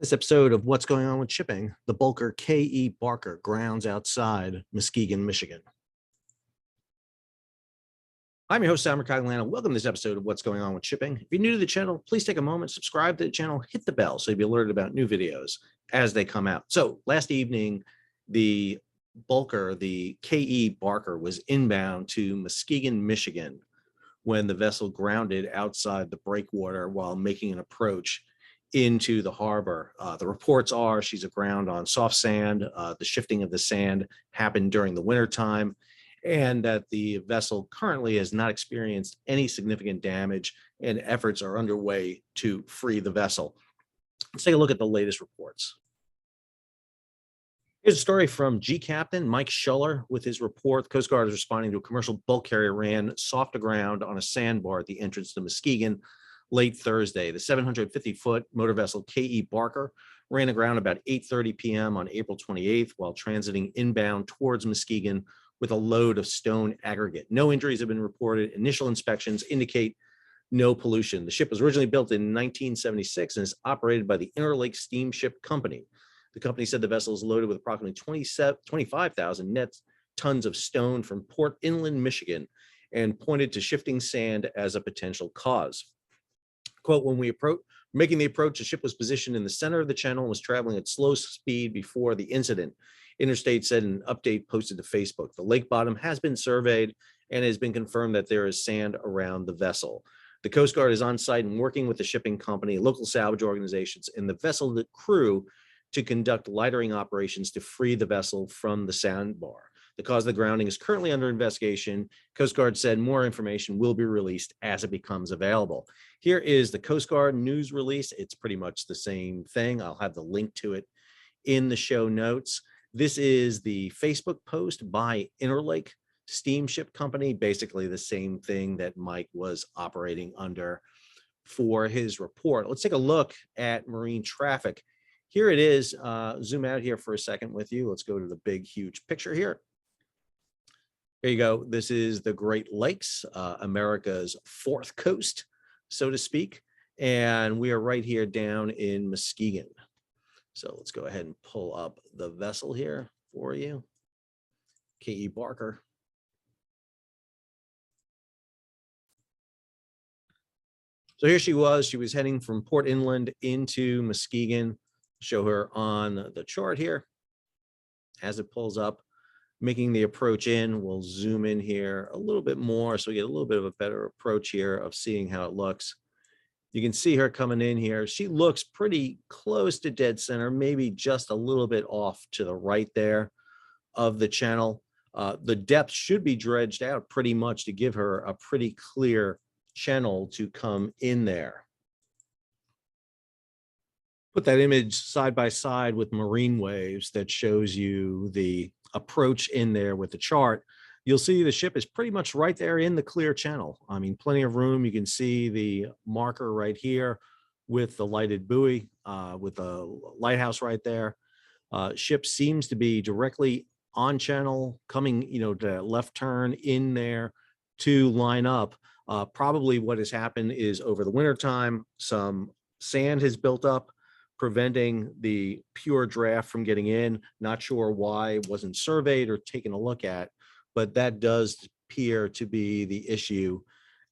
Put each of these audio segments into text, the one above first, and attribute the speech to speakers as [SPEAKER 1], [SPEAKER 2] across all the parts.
[SPEAKER 1] This episode of What's Going On with Shipping, the bulker Kaye E. Barker grounds outside Muskegon, Michigan. I'm your host, Sam Mercaglano. Welcome to this episode of What's Going On with Shipping. If you're new to the channel, please take a moment, subscribe to the channel, hit the bell so you'll be alerted about new videos as they come out. So last evening, the bulker, the Kaye E. Barker, was inbound to Muskegon, Michigan when the vessel grounded outside the breakwater while making an approach into the harbor. The reports are she's aground on soft sand. The shifting of the sand happened during the winter time, and that the vessel currently has not experienced any significant damage, and efforts are underway to free the vessel. Let's take a look at the latest reports. Here's a story from G Captain Mike Schuller with his report. The Coast Guard is responding to a commercial bulk carrier ran soft aground on a sandbar at the entrance to Muskegon late Thursday. The 750-foot motor vessel Kaye E. Barker ran aground about 8:30 p.m. on April 28th while transiting inbound towards Muskegon with a load of stone aggregate. No injuries have been reported. Initial inspections indicate no pollution. The ship was originally built in 1976 and is operated by the Interlake Steamship Company. The company said the vessel is loaded with approximately 25,000 net tons of stone from Port Inland, Michigan, and pointed to shifting sand as a potential cause. Quote, when we making the approach, the ship was positioned in the center of the channel and was traveling at slow speed before the incident. Interstate said in an update posted to Facebook. The lake bottom has been surveyed and it has been confirmed that there is sand around the vessel. The Coast Guard is on site and working with the shipping company, local salvage organizations, and the vessel crew to conduct lightering operations to free the vessel from the sandbar. The cause of the grounding is currently under investigation. Coast Guard said more information will be released as it becomes available. Here is the Coast Guard news release. It's pretty much the same thing. I'll have the link to it in the show notes. This is the Facebook post by Interlake Steamship Company, basically the same thing that Mike was operating under for his report. Let's take a look at marine traffic. Here it is. Zoom out here for a second with you. Let's go to the big, huge picture here. There you go. This is the Great Lakes, America's fourth coast, so to speak. And we are right here down in Muskegon. So let's go ahead and pull up the vessel here for you. Kaye E. Barker. So here she was heading from Port Inland into Muskegon. Show her on the chart here as it pulls up, making the approach in. We'll zoom in here a little bit more so we get a little bit of a better approach here of seeing how it looks. You can see her coming in here. She looks pretty close to dead center, maybe just a little bit off to the right there of the channel. The depth should be dredged out pretty much to give her a pretty clear channel to come in there. Put that image side by side with MarineWays that shows you the approach in there with the chart. You'll see the ship is pretty much right there in the clear channel. I mean, plenty of room. You can see the marker right here with the lighted buoy, with the lighthouse right there. Ship seems to be directly on channel, coming, to left turn in there to line up. Probably what has happened is over the winter time, some sand has built up, preventing the pure draft from getting in. Not sure why it wasn't surveyed or taken a look at, but that does appear to be the issue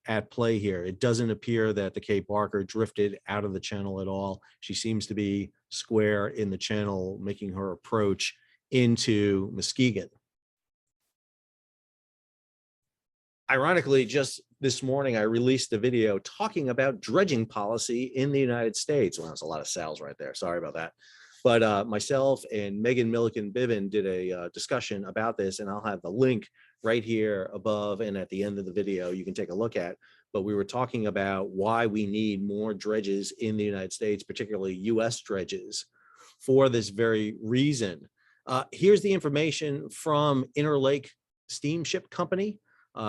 [SPEAKER 1] at play here. It doesn't appear that the Kaye Barker drifted out of the channel at all. She seems to be square in the channel, making her approach into Muskegon. Ironically, just this morning, I released a video talking about dredging policy in the United States. Well, there's a lot of sales right there. Sorry about that. But myself and Milliken Biven did a discussion about this, and I'll have the link right here above and at the end of the video you can take a look at. But we were talking about why we need more dredges in the United States, particularly U.S. dredges, for this very reason. Here's the information from Interlake Steamship Company.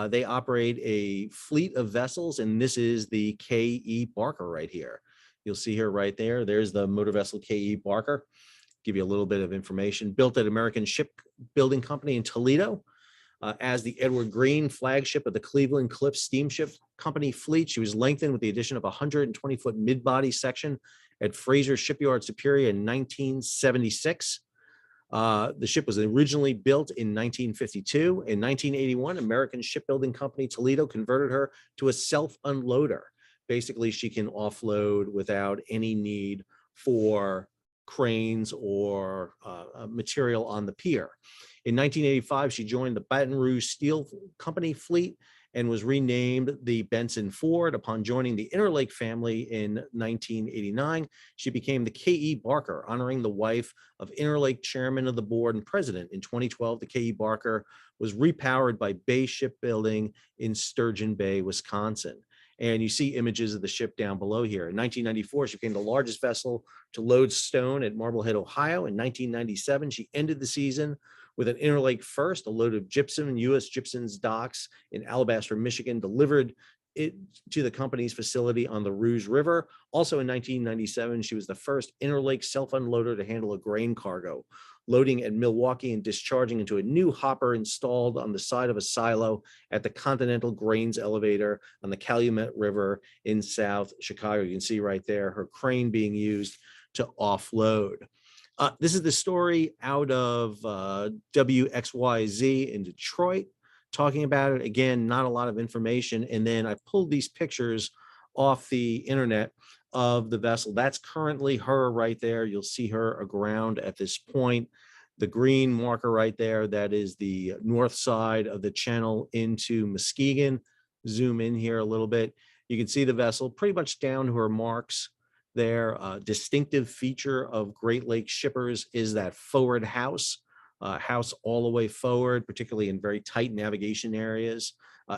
[SPEAKER 1] They operate a fleet of vessels, and this is the Kaye E. Barker right here. You'll see her right there. There's the motor vessel Kaye E. Barker. Give you a little bit of information. Built at American Shipbuilding Company in Toledo. as the Edward Green flagship of the Cleveland Cliffs Steamship Company fleet. She was lengthened with the addition of a 120-foot mid-body section at Fraser Shipyard Superior in 1976. The ship was originally built in 1952. In 1981, American Shipbuilding Company Toledo converted her to a self-unloader. Basically, she can offload without any need for cranes or material on the pier. In 1985, she joined the Baton Rouge Steel Company fleet and was renamed the Benson Ford. Upon joining the Interlake family in 1989, she became the Kaye E. Barker, honoring the wife of Interlake chairman of the board and president. In 2012, the Kaye E. Barker was repowered by Bay Shipbuilding in Sturgeon Bay, Wisconsin. And you see images of the ship down below here. In 1994, she became the largest vessel to load stone at Marblehead, Ohio. In 1997, she ended the season with an Interlake first, a load of gypsum in U.S. Gypsum's docks in Alabaster, Michigan, delivered it to the company's facility on the Rouge River. Also in 1997, she was the first Interlake self-unloader to handle a grain cargo, loading at Milwaukee and discharging into a new hopper installed on the side of a silo at the Continental Grains Elevator on the Calumet River in South Chicago. You can see right there her crane being used to offload. This is the story out of WXYZ in Detroit, talking about it. Again, not a lot of information. And then I pulled these pictures off the internet of the vessel. That's currently her right there. You'll see her aground at this point. The green marker right there, that is the north side of the channel into Muskegon. Zoom in here a little bit. You can see the vessel pretty much down to her marks there. Distinctive feature of Great Lakes shippers is that forward house all the way forward, particularly in very tight navigation areas.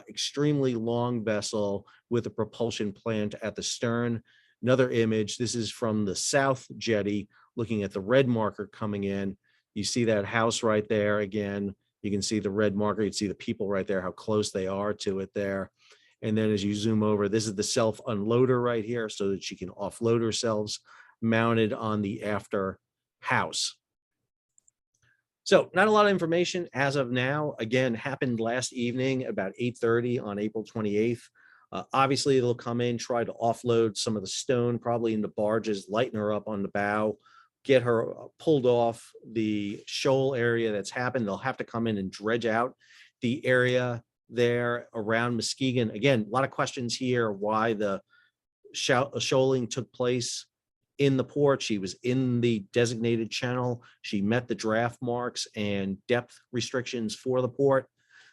[SPEAKER 1] Extremely long vessel with a propulsion plant at the stern. Another image, this is from the south jetty, looking at the red marker coming in. You see that house right there. Again, you can see the red marker. You can see the people right there, how close they are to it there. And then as you zoom over, this is the self-unloader right here so that she can offload herself, mounted on the after house. So not a lot of information as of now. Again, happened last evening about 8:30 on April 28th. Obviously, they'll come in, try to offload some of the stone, probably into barges, lighten her up on the bow, get her pulled off the shoal area that's happened. They'll have to come in and dredge out the area there around Muskegon. Again, a lot of questions here, why the shoaling took place in the port. She was in the designated channel. She met the draft marks and depth restrictions for the port.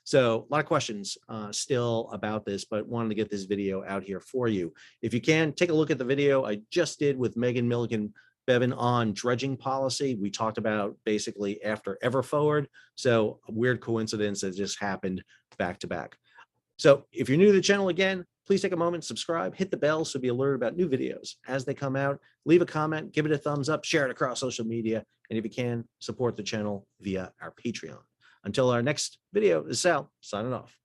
[SPEAKER 1] So a lot of questions still about this, but wanted to get this video out here for you. If you can, take a look at the video I just did with Megan, Milliken, Biven on dredging policy. We talked about basically after ever forward. So a weird coincidence that just happened back to back. So if you're new to the channel, again, please take a moment, subscribe, hit the bell so be alerted about new videos as they come out. Leave a comment, give it a thumbs up, share it across social media, and if you can, support the channel via our Patreon. Until our next video, this is Sal, signing off.